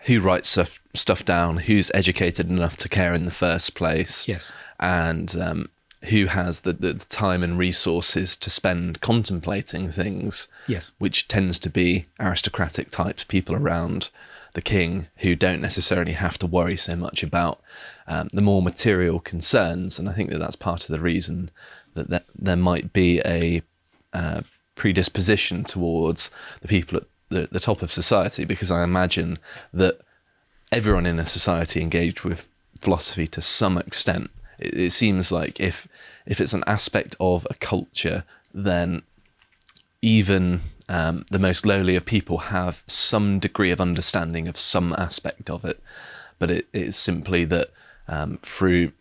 who writes stuff down, who's educated enough to care in the first place, Yes. and who has the time and resources to spend contemplating things, Yes. which tends to be aristocratic types, people around the king who don't necessarily have to worry so much about the more material concerns. And I think that that's part of the reason that there might be a predisposition towards the people at the top of society, because I imagine that everyone in a society engaged with philosophy to some extent. It seems like if it's an aspect of a culture, then even the most lowly of people have some degree of understanding of some aspect of it. But it is simply that through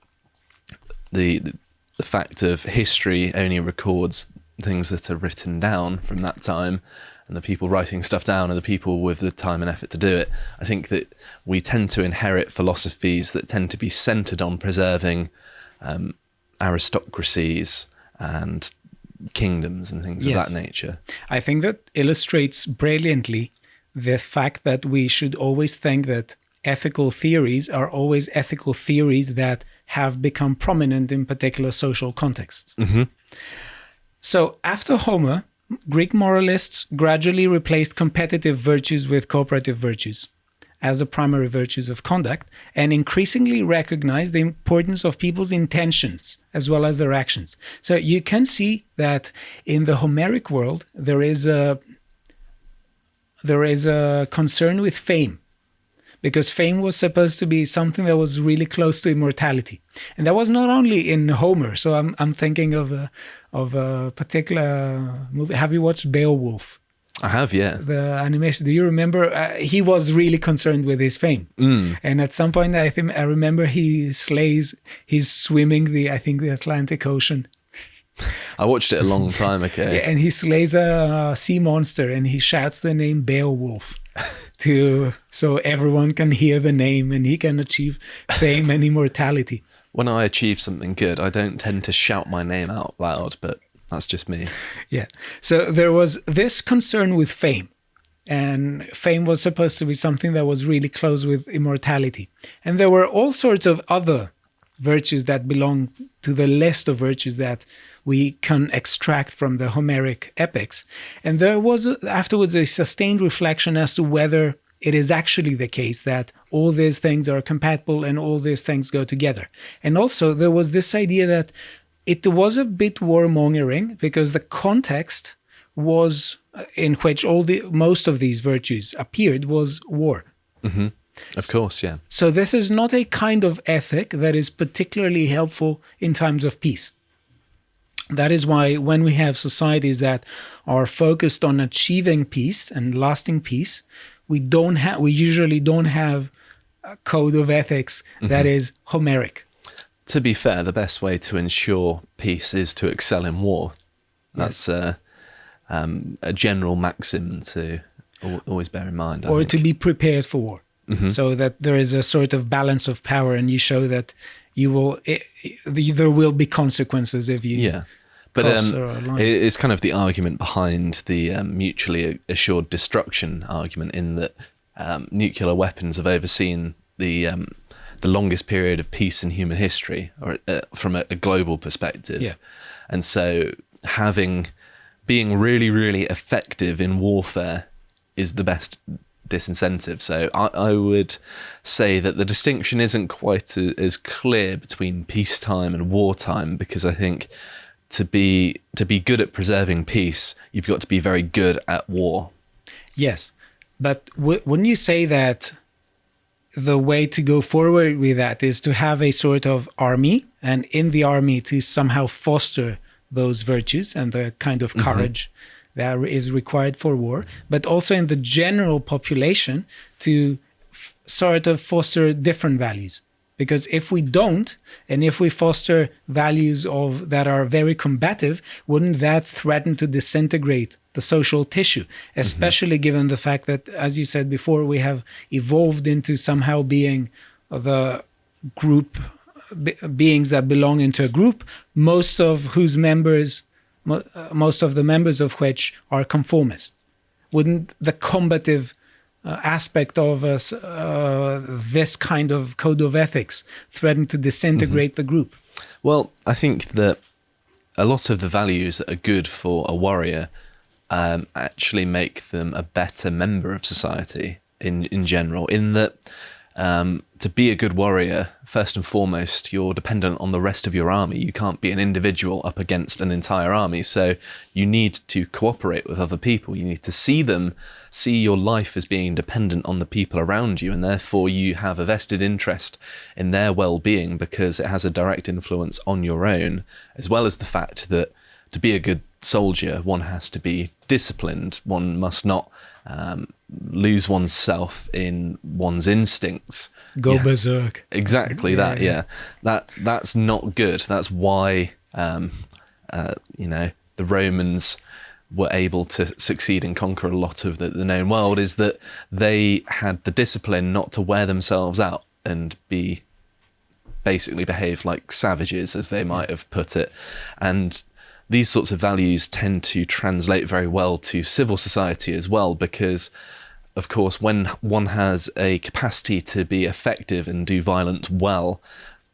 the fact of history only records things that are written down from that time, and the people writing stuff down are the people with the time and effort to do it. I think that we tend to inherit philosophies that tend to be centered on preserving aristocracies and kingdoms and things of that nature. I think that illustrates brilliantly the fact that we should always think that ethical theories are always ethical theories that have become prominent in particular social contexts. Mm-hmm. So after Homer, Greek moralists gradually replaced competitive virtues with cooperative virtues as the primary virtues of conduct, and increasingly recognized the importance of people's intentions as well as their actions. So you can see that in the Homeric world, there is a concern with fame, because fame was supposed to be something that was really close to immortality. And that was not only in Homer. So I'm thinking of a particular movie. Have you watched Beowulf? I have, yeah. The animation. Do you remember? He was really concerned with his fame. And at some point, I remember he's swimming the Atlantic Ocean. I watched it a long time ago. Yeah, and he slays a sea monster and he shouts the name Beowulf so everyone can hear the name and he can achieve fame and immortality. When I achieve something good, I don't tend to shout my name out loud, but that's just me. Yeah. So there was this concern with fame, and fame was supposed to be something that was really close with immortality. And there were all sorts of other virtues that belong to the list of virtues that we can extract from the Homeric epics. And there was afterwards a sustained reflection as to whether it is actually the case that all these things are compatible and all these things go together. And also there was this idea that it was a bit warmongering, because the context was in which most of these virtues appeared was war. Mm-hmm. Of course, yeah. So this is not a kind of ethic that is particularly helpful in times of peace. That is why when we have societies that are focused on achieving peace and lasting peace, we usually don't have a code of ethics that is Homeric. To be fair, the best way to ensure peace is to excel in war. That's a general maxim to always bear in mind. I think. To be prepared for war, so that there is a sort of balance of power, and you show that there will be consequences if you. Yeah, but it's kind of the argument behind the mutually assured destruction argument, in that nuclear weapons have overseen the longest period of peace in human history, or from a global perspective. Yeah. And so being really, really effective in warfare is the best disincentive. So I would say that the distinction isn't quite as clear between peacetime and wartime, because I think to be good at preserving peace, you've got to be very good at war. Yes. But wouldn't you say that the way to go forward with that is to have a sort of army, and in the army to somehow foster those virtues and the kind of courage that is required for war, but also in the general population to sort of foster different values? Because if we don't, and if we foster values that are very combative, wouldn't that threaten to disintegrate the social tissue, especially given the fact that, as you said before, we have evolved into somehow being the group beings that belong into a group, most of the members of which are conformist. Wouldn't the combative aspect of this kind of code of ethics threaten to disintegrate the group? Well, I think that a lot of the values that are good for a warrior actually make them a better member of society in general, in that to be a good warrior, first and foremost, you're dependent on the rest of your army. You can't be an individual up against an entire army. So you need to cooperate with other people. You need to see your life as being dependent on the people around you. And therefore you have a vested interest in their well-being because it has a direct influence on your own, as well as the fact that to be a good soldier, one has to be disciplined. One must not lose oneself in one's instincts. Go berserk. Exactly that. Yeah. That's not good. That's why the Romans were able to succeed and conquer a lot of the known world, is that they had the discipline not to wear themselves out and basically behave like savages, as they might have put it. And these sorts of values tend to translate very well to civil society as well, because, of course, when one has a capacity to be effective and do violence well,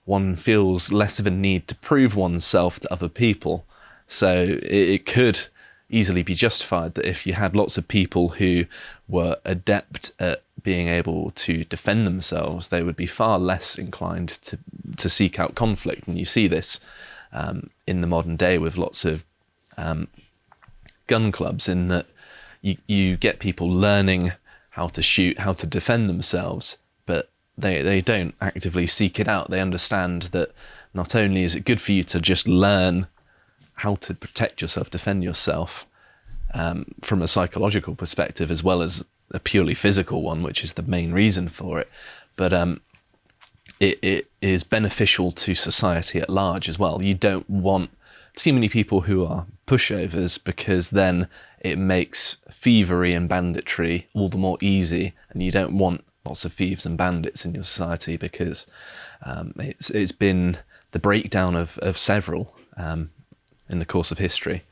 one feels less of a need to prove oneself to other people. So it could easily be justified that if you had lots of people who were adept at being able to defend themselves, they would be far less inclined to seek out conflict. And you see this in the modern day with lots of gun clubs, in that you get people learning how to shoot, how to defend themselves, but they don't actively seek it out. They understand that not only is it good for you to just learn how to protect yourself, defend yourself from a psychological perspective, as well as a purely physical one, which is the main reason for it, but it is beneficial to society at large as well. You don't want too many people who are pushovers, because then it makes thievery and banditry all the more easy, and you don't want lots of thieves and bandits in your society, because it's been the breakdown of several in the course of history.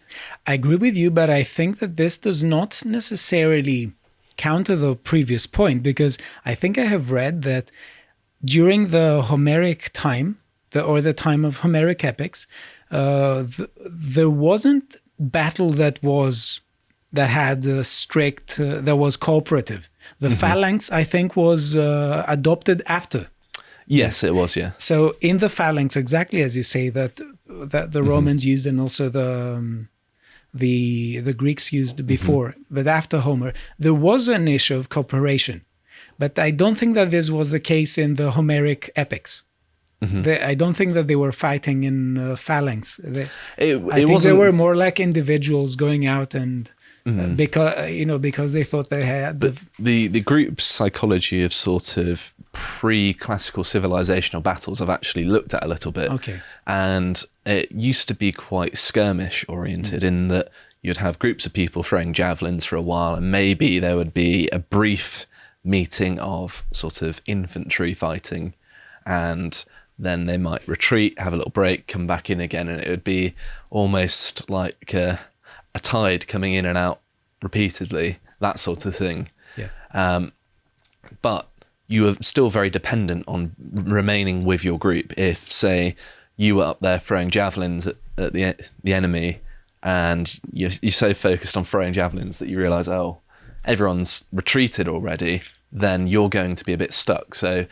I agree with you, but I think that this does not necessarily counter the previous point, because I think I have read that during the Homeric time, or the time of Homeric epics, there wasn't battle that had a strict, that was cooperative. The phalanx, I think, was adopted after. Yes, it was, yeah. So in the phalanx, exactly as you say, that the Romans used, and also the Greeks used before, but after Homer, there was an issue of cooperation. But I don't think that this was the case in the Homeric epics. I don't think that they were fighting in phalanx. I think they were more like individuals going out and because they thought they had. But the group psychology of sort of pre-classical civilizational battles I've actually looked at a little bit. Okay. And it used to be quite skirmish oriented, in that you'd have groups of people throwing javelins for a while, and maybe there would be a brief meeting of sort of infantry fighting, and then they might retreat, have a little break, come back in again, and it would be almost like a tide coming in and out repeatedly, that sort of thing. Yeah. But you are still very dependent on remaining with your group. If, say, you were up there throwing javelins at the enemy, and you're so focused on throwing javelins that you realise, oh, everyone's retreated already, then you're going to be a bit stuck. So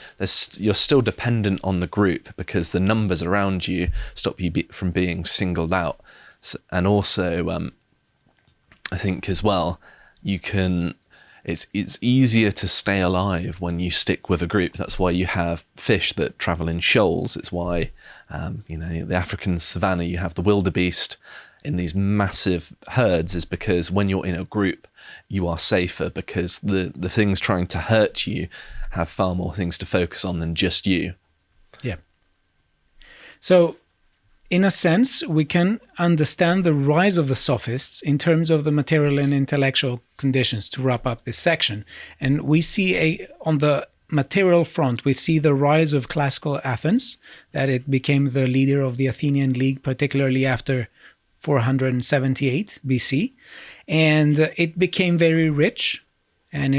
you're still dependent on the group, because the numbers around you stop you from being singled out. So, and also, I think as well, it's easier to stay alive when you stick with a group. That's why you have fish that travel in shoals. It's why, the African savanna, you have the wildebeest in these massive herds, is because when you're in a group, you are safer, because the things trying to hurt you have far more things to focus on than just you. Yeah. So, in a sense, we can understand the rise of the sophists in terms of the material and intellectual conditions, to wrap up this section. And we see on the material front, we see the rise of classical Athens, that it became the leader of the Athenian League, particularly after 478 BC. And it became very rich, and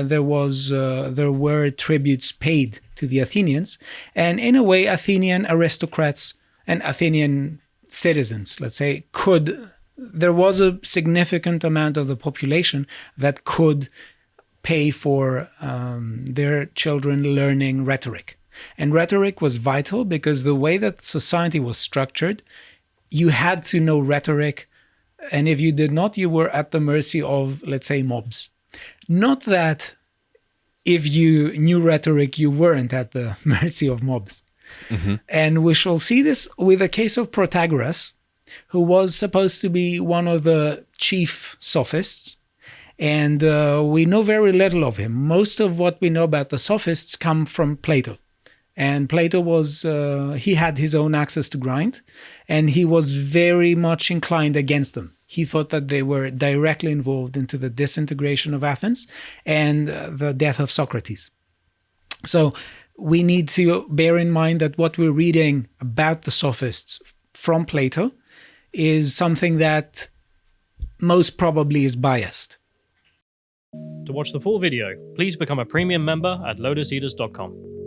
there were tributes paid to the Athenians, and in a way, Athenian aristocrats and Athenian citizens, let's say, there was a significant amount of the population that could pay for their children learning rhetoric. And rhetoric was vital because the way that society was structured, you had to know rhetoric. And if you did not, you were at the mercy of, let's say, mobs. Not that if you knew rhetoric, you weren't at the mercy of mobs. Mm-hmm. And we shall see this with the case of Protagoras, who was supposed to be one of the chief sophists. And we know very little of him. Most of what we know about the sophists come from Plato. And Plato he had his own axes to grind, and he was very much inclined against them. He thought that they were directly involved into the disintegration of Athens and the death of Socrates. So we need to bear in mind that what we're reading about the sophists from Plato is something that most probably is biased. To watch the full video, please become a premium member at lotuseaters.com.